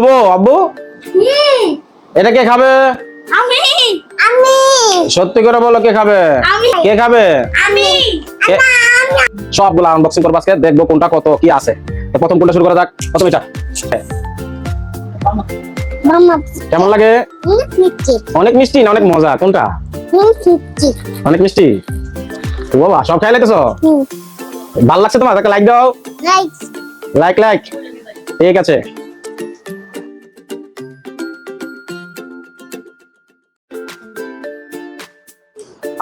আব্বু আব্বু এটা কে খাবে? আমি আমি সত্যি করে বলো কে খাবে? কে খাবে? আমি সবগুলো আনবক্সিং করবো আজকে, দেখবো কোনটা কত কি আছে। তো প্রথম কোনটা শুরু করা যাক? প্রথম এটা মামা কেমন লাগে? মিষ্টি অনেক মিষ্টি না অনেক মজা? কোনটা মিষ্টি অনেক মিষ্টি? ও বাবা সব খাই লাইতেছো? ভালো লাগছে তোমার? লাইক দাও, লাইক লাইক লাইক। ঠিক আছে,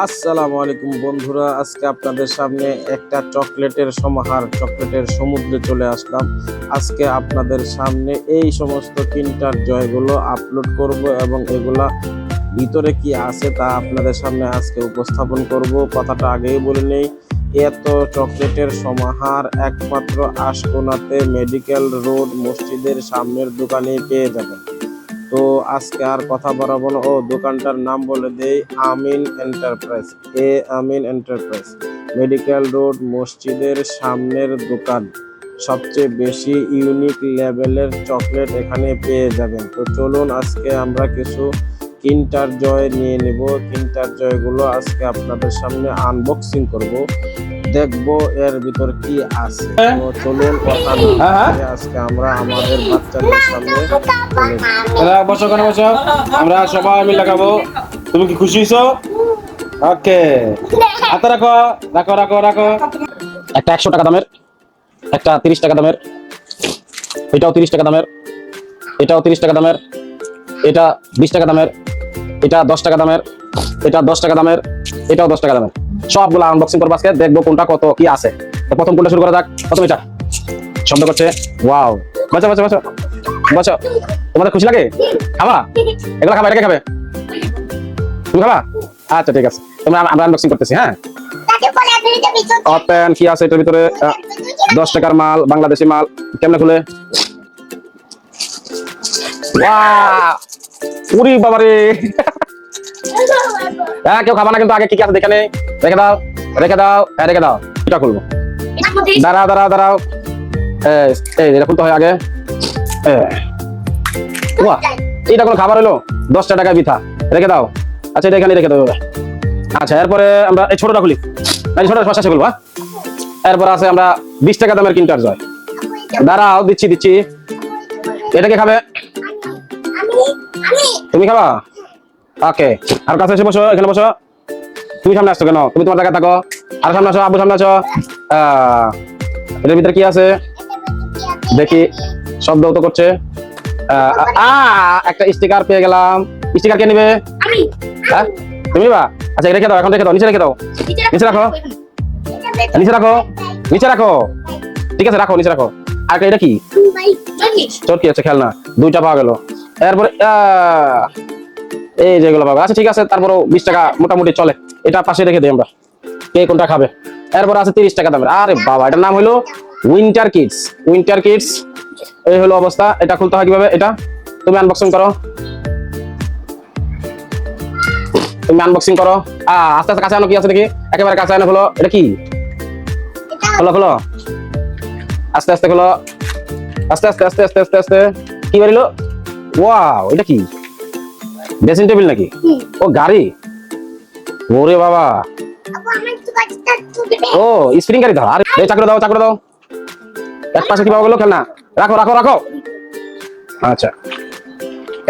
আসসালামু আলাইকুম বন্ধুরা। আজকে আপনাদের সামনে একটা চকলেটের সমাহার, চকলেটের সমুদ্রে চলে আসলাম। আজকে আপনাদের সামনে এই সমস্ত কিন্ডার জয়গুলো আপলোড করব এবং এগুলা ভিতরে কি আছে তা আপনাদের সামনে আজকে উপস্থাপন করব। কথাটা আগেই বলে নেই, এত চকলেটের সমাহার একমাত্র আশকোনাতে মেডিকেল রোড মসজিদের সামনের দোকানে পেয়ে যাবেন। তো আজকে আর কথা বাড়াবো না, দোকানটার নাম বলে দেই, আমিন এন্টারপ্রাইজ। আমিন এন্টারপ্রাইজ, মেডিকেল রোড মসজিদের সামনের দোকান। সবচেয়ে বেশি ইউনিক লেভেলের চকলেট এখানে পেয়ে যাবেন। তো চলুন আজকে আমরা কিছু কিন্ডার জয় নিয়ে নিব। কিন্ডার জয়গুলো আজকে আপনাদের সামনে আনবক্সিং করব, দেখবো এর ভিতর কি আছে। তো চলুন কথা না বলে আজকে আমরা আমাদের বাচ্চাদের সামনে বসো, ওখানে বসো, আমরা সবাই মিলে খাবো। তুমি কি খুশি হইছো? ওকে, হাতে রাখো রাখো রাখো রাখো। একটা 100 টাকা দামের, একটা 30 টাকা দামের, এটাও 30 টাকা দামের, এটাও 30 টাকা দামের, এটা 20 টাকা দামের, এটা 10 টাকা দামের, এটা 10 টাকা দামের, এটাও 10 টাকা দামের। সবগুলো আনবক্সিং করবো আজকে, দেখবো কোনটা কত কি আছে। তো প্রথম কোনটা শুরু করা যাক? প্রথম এটা শব্দ করছে, ওয়াও। বাঁচো বাঁচো বাঁচো বাঁচো। তোমাদের খুশি লাগে? খাবা এগুলো? খাবা, এটা কে খাবে? তুমি খাবা? আচ্ছা ঠিক আছে, তোমরা আমরা আনবক্সিং করতেছি। হ্যাঁ, ওপেন। কি আছে এটার ভিতরে? 10 টাকার মাল, বাংলাদেশি মাল। কেমনে খুলে? ওয়াও, উরি বাবারে। হ্যাঁ, কেউ খাবা না কিন্তু, আগে কি কি আছে দেখে নেই। রেখে দাও রেখে দাও, হ্যাঁ রেখে দাও। এটা খুলবো, দাঁড়াও দাঁড়াও দাঁড়াও। এই এটা খুলতে হয় আগে। বাহ, এটা কোনো খাবার হলো? 10 টাকা বিথা, রেখে দাও। আচ্ছা এটা এখানে রেখে দাও। আচ্ছা, এরপরে আমরা এই ছোটটা খুলি, ছোটটা শেষে খুলবো। এরপর আছে আমরা 20 টাকা দামের কিন্ডার জয়। দাঁড়াও, দিচ্ছি দিচ্ছি। এটা কে খাবে? তুমি খাবা? ওকে, আর কাছে এসে বসো, এখানে বসো। তুমি সামনে আসছো কেন? তুমি তোমার জায়গায় থাকো। আর সামনে আসো, আব্বু সামনে আসো। এটার ভিতরে কি আছে দেখি, শব্দ তো করছে। একটা স্টিকার পেয়ে গেলাম। স্টিকার কে নিবে? হ্যাঁ তুমি নিবা? আচ্ছা রেখে দাও, এখন রেখে দাও, নিচে রেখে দাও। নিচে রাখো, নিচে রাখো, নিচে রাখো। ঠিক আছে, রাখো, নিচে রাখো। আর এটা কি? চোর কি আছে? খেলনা। 2টা পাওয়া গেল। এরপরে এই যেগুলো পাবো। আচ্ছা ঠিক আছে, তারপরও 20 টাকা মোটামুটি চলে। এটা পাশে রেখে দিই আমরা, কে কোনটা খাবে। এরপর আছে 30 টাকা দামের। আরে বাবা, এটার নাম হলো উইন্টার কিডস। উইন্টার কিডস, এই হলো অবস্থা। এটা খুলতে হয় কিভাবে? এটা তুমি আনবক্সিং করো, তুমি আনবক্সিং করো। আস্তে আস্তে কাছে আনো, কি আছে দেখি, একেবারে কাছে আনো। খোলো, এটা কি? খোলো খোলো, আস্তে আস্তে খোলো, আস্তে আস্তে আস্তে আস্তে আস্তে আস্তে। কি বেরিলো? ওয়াও, এটা কি? ড্রেসিং টেবিল নাকি? ও গাড়ি। ওরে বাবা, ও স্প্রিং গাড়ি। ধর, আরে চাকরি দাও, চাকরি দাও। এক পাশে কি পাওয়া গেল? খেলনা। রাখো রাখো রাখো। আচ্ছা,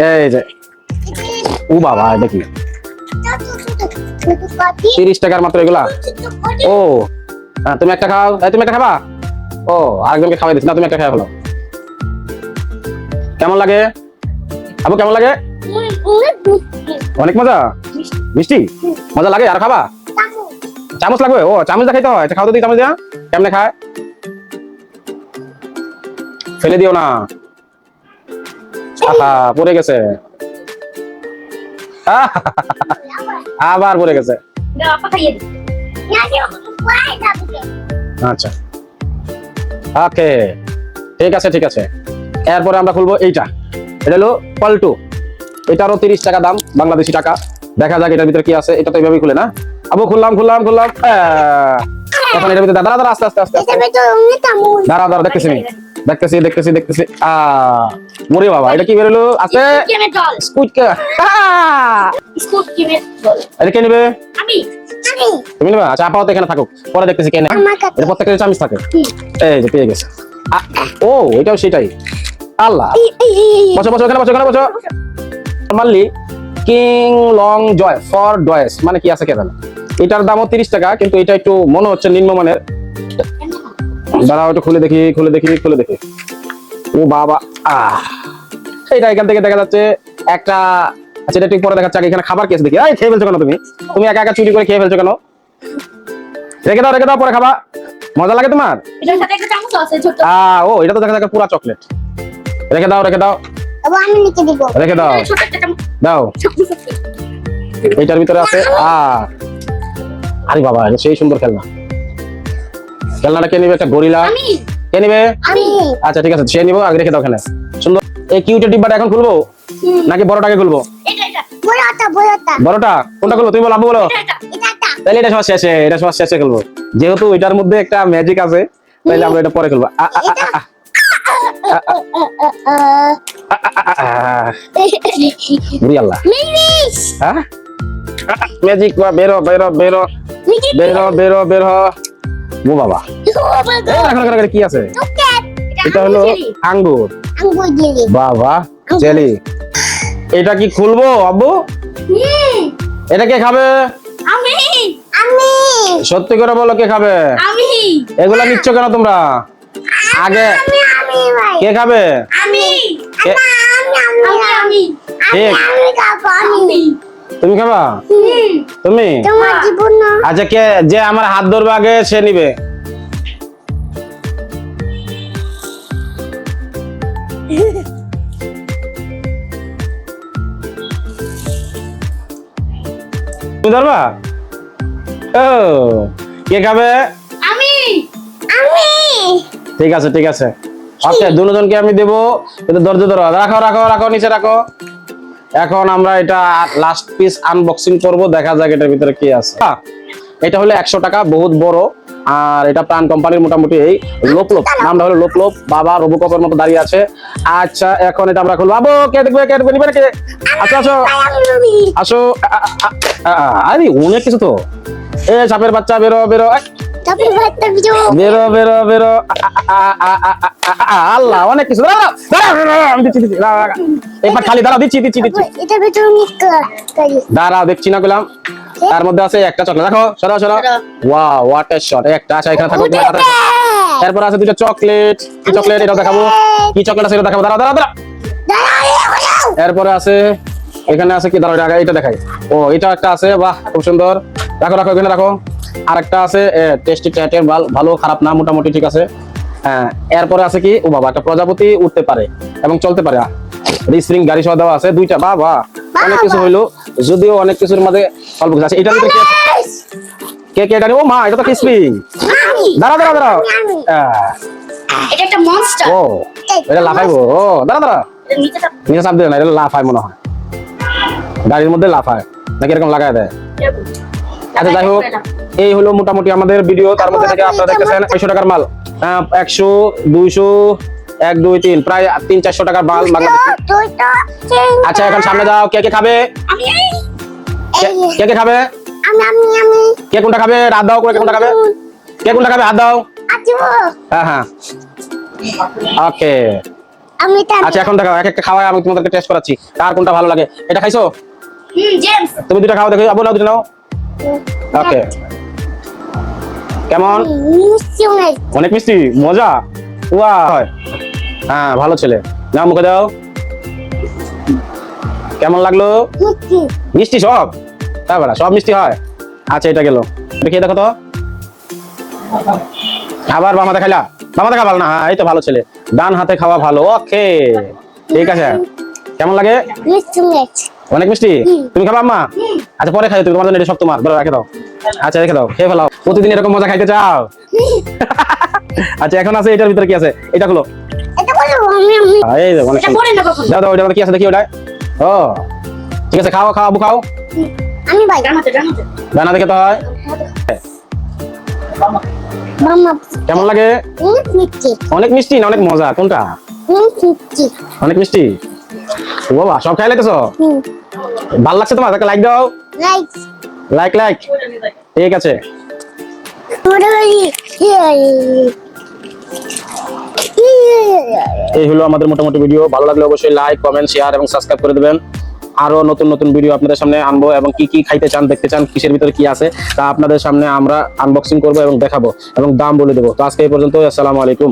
এই যে, ও বাবা, এটা কি? 30 টাকার মাত্র এগুলা। ও তুমি একটা খাও। তুমি একটা খাবা? ও আরেকজনকে খাওয়াই দিচ্ছি না, তুমি একটা খাওয়া ফেলো। কেমন লাগে আবু, কেমন লাগে? অনেক মজা, মিষ্টি, মজা লাগে। আর খাবা? চামচ লাগবে? ও চামচ দা খাইতে হয়। খাও তো, দিই চামচ দিয়া। কেমনে খায়? ফেলে দিও না। পড়ে গেছে, আবার পড়ে গেছে। আচ্ছা ওকে, ঠিক আছে ঠিক আছে। এরপরে আমরা খুলবো এইটা। এটা হলো পাল্টু। এটারও 30 টাকা দাম, বাংলাদেশি টাকা। দেখা যাক এটার ভিতরে কি আছে। এটা তো এইভাবেই খুলে না আবু? খুললাম খুললাম খুললাম। এখন এটার ভিতরে দাঁড়া দাঁড়া, আস্তে আস্তে আস্তে। দাঁড়া দাঁড়া, দেখতেছি আমি, দেখতেছি দেখতেছি দেখতেছি ওরে বাবা এটা কি বেরোলো আছে গেমের দল স্কুইড কে স্কুট গেমের দল এটা কে নেবে আমি তুমি নেবে আচ্ছা আপাতত এখানে থাকুক পরে দেখতেছি কে নেবে আমার কাছে। এটা প্রত্যেকের চামিচ থাকে এই যে পেয়ে গেছে ও এটাও সেটাই আল্লাহ বসো বসো এখানে বসো এখানে বসো নরমালি কিং লং জয় ফর ডয়েস মানে কি আছে কে জানে এটার দামও 30 টাকা কিন্তু এটা একটু মনে হচ্ছে নিম্নমানের দাঁড়াও একটু খুলে দেখি খুলে দেখি খুলে দেখি ও বাবা এইটা এখান থেকে দেখা যাচ্ছে একটা আচ্ছা এটা ঠিক পরে দেখাচ্ছে আগে এখানে খাবার কি আছে দেখি এই খেয়ে ফেলছো কেন তুমি তুমি একা একা চুরি করে খেয়ে ফেলছো কেন রেখে দাও পরে খাবা মজা লাগে তোমার এটার সাথে একটা চামচ আছে ছোট ও এটা তো দেখা যাচ্ছে পুরা চকলেট রেখে দাও বাবা আমি লিখে দিব রেখে দাও ছোট একটা চামচ দাও এইটার ভিতরে আছে আরে বাবা এটা সেই সুন্দর খেলনাটা কে নিবে একটা গরিলা আমি কে নিবে আমি আচ্ছা ঠিক আছে সে নিবো আগে রেখে দাও এখানে সুন্দর এই কিউটের ডিব্বাটা এখন খুলবো নাকি বড়টাকে খুলবো এটা বড়টা বড়টা কোনটা খুলবো তুমি বলো আব্বু বলো এটা তাহলে এটা সবার শেষে খুলবো যেহেতু এটার মধ্যে একটা ম্যাজিক আছে তাহলে আমরা এটা পরে খুলবো বুড়ি আল্লাহ হ্যাঁ ম্যাজিক বেরো বেরো বেরো বেরো বেরো বেরো ও বাবা রাখো কি আছে এটা হলো আঙ্গুর বাবা জেলি এটা কি খুলবো আব্বু এটা কে খাবে আমি সত্যি করে বলো কে খাবে এগুলা নিচ্ছ কেন তোমরা আগে কে খাবে কে- ঠিক তুমি খাবা তুমি আচ্ছা কে যে আমার হাত ধরবে আগে সে নিবে তুমি ধরবা ও কে খাবে ঠিক আছে ওকে দুজনকে আমি দেবো কিন্তু ধৈর্য ধরো রাখো রাখো রাখো নিচে রাখো এখন আমরা এটা লাস্ট পিস আনবক্সিং করব দেখা যাক এটার ভিতরে কি আছে এটা হলো 100 টাকা বহুত বড় আর এটা প্রাণ কোম্পানির মোটামুটি এই লোপলোপ নামটা হলো লোপলোপ বাবা রোবোকপের মতো দাঁড়িয়ে আছে আচ্ছা এখন এটা আমরা খুলবো বাবু কে দেখবে নিবে কে আসো আসো আসো আরে অনেক কিছু তো এ সাপের বাচ্চা বেরো বেরো বেরো বেরো বেরো আল্লাহ অনেক কিছু আমি দিচ্ছি এবার খালি দাঁড়াও দিচ্ছি দাঁড়াও দেখছি না পেলাম তার মধ্যে আছে একটা চকলেট দেখো সরাও ওয়াও হোয়াট এ শট একটা আছে এখানে থাকো তারপর আছে দুটো চকলেট কি চকলেট এটা দেখাবো কি চকলেট আছে এটা দেখাবো দাঁড়াও এরপরে আছে এখানে আছে কি দাঁড়াও এটা দেখাই ও এটা একটা আছে বাহ খুব সুন্দর রাখো এখানে রাখো আরেকটা আছে টেস্টি ট্যাটের ভালো খারাপ না মোটামুটি ঠিক আছে হ্যাঁ এরপরে আছে কি ও বাবা একটা প্রজাপতি উঠতে পারে এবং চলতে পারে রিস্প্রিং গাড়ি সহ দেওয়া আছে দুইটা বাবা অনেক কিছু হইলো যদিও অনেক কিছুর মধ্যে অল্প কিছু আছে এটার ভিতরে কে এটা ও মা এটা তো রিস্প্রিং দাঁড়াও এটা একটা মনস্টার ও এটা লাফাইবো ও দাঁড়া নিচে চাপ দেয় না এটা লাফায় মনে হয় গাড়ির মধ্যে লাফায় নাকি এরকম লাগায় দেয় আচ্ছা যাই হোক এই হলো মোটামুটি আমাদের ভিডিও তার মধ্যে থেকে আপনারা দেখতেছেন 100 টাকার মাল 100 200 1 2 3 প্রায় 300-400 টাকার মাল বাংলাদেশে আচ্ছা এখন সামনে যাও কে খাবে কে খাবে কে কোনটা খাবে হাত দাও করে কোনটা খাবে কে কোনটা খাবে হাত দাও হ্যাঁ ওকে আচ্ছা এখন দেখাও এক একটা খাওয়াই আমি তোমাদেরকে টেস্ট করাচ্ছি কার কোনটা ভালো লাগে এটা খাইছো জেমস তুমি দুটো খাও দেখো আবু নাও দুটো নাও ওকে কেমন অনেক মিষ্টি মজা ওয়া হ্যাঁ ভালো ছেলে নাও মুখে দাও কেমন লাগলো মিষ্টি সব তারপর সব মিষ্টি হয় আচ্ছা এটা গেল দেখিয়ে দেখো তো আবার বাম হাতে খাইলা বাম হাতে খাওয়া ভালো না এই তো ভালো ছেলে ডান হাতে খাওয়া ভালো ওকে ঠিক আছে কেমন লাগে অনেক মিষ্টি তুমি খাবা আম্মা আচ্ছা পরে খাই তুমি তোমার জন্য এটা সব তোমার ধরো রেখে দাও আচ্ছা রেখে দাও খেয়ে ফেলাও প্রতিদিন এরকম মজা খাইতে চাও আচ্ছা এখন আছে এটার ভিতরে কি আছে এটা খুলো এই যে অনেক দাও দাও ওটার কি আছে দেখি ওটা ও ঠিক আছে খাও আবু খাও আমি ভাই ডানা দেখে তো হয় মামা কেমন লাগে? মিষ্টি অনেক মিষ্টি না অনেক মজা? কোনটা? মিষ্টি অনেক মিষ্টি। ও বাবা, সব খাই লাগতেছ? ভাল লাগছে তোমার? একটা লাইক দাও। Like like like. ঠিক আছে। এই হলো আমাদের মোটামুটি ভিডিও। ভালো লাগলে অবশ্যই লাইক, কমেন্ট, শেয়ার এবং সাবস্ক্রাইব করে দেবেন। আরো নতুন নতুন ভিডিও আপনাদের সামনে আনবো এবং কি কি খাইতে চান, দেখতে চান, কিসের ভিতরে কি আছে তা আপনাদের সামনে আমরা আনবক্সিং করবো এবং দেখাবো এবং দাম বলে দেবো। তো আজকে এই পর্যন্ত। আসসালামু আলাইকুম।